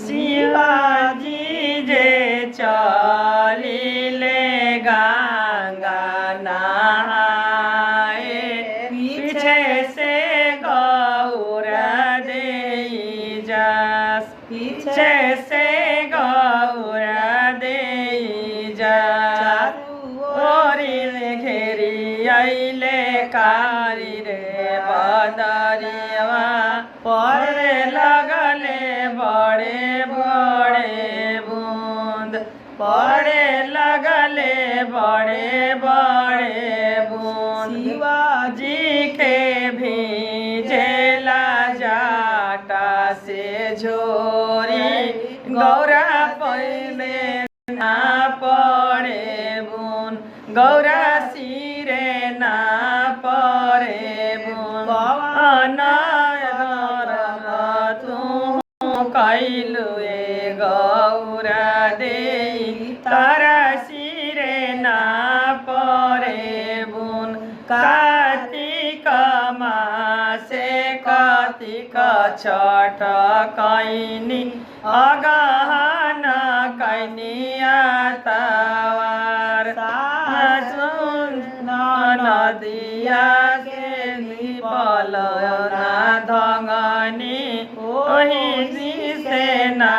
शिवाजी जे चलिले गंगा नहाए पीछे से गौरा दे जास पीछे से गौरा दे जास ओरिले घेरी आइले कारी रे बदरिया पड़े लगले बड़े बड़े बूंद पड़े लगले बड़े बड़े बूंद शिवाजी के भीजेला जाटा से झोरी गौरा पहले ना पड़े बूंद गौरा सिरे ना पड़े बूंद कैलुए गौरा दे तारा सिरे ना परे बुन कार्तिक मासे कार्तिक छठ कैनी अगहन कैनिया तवार नदिया के निपल ना धंगनी ओही से ना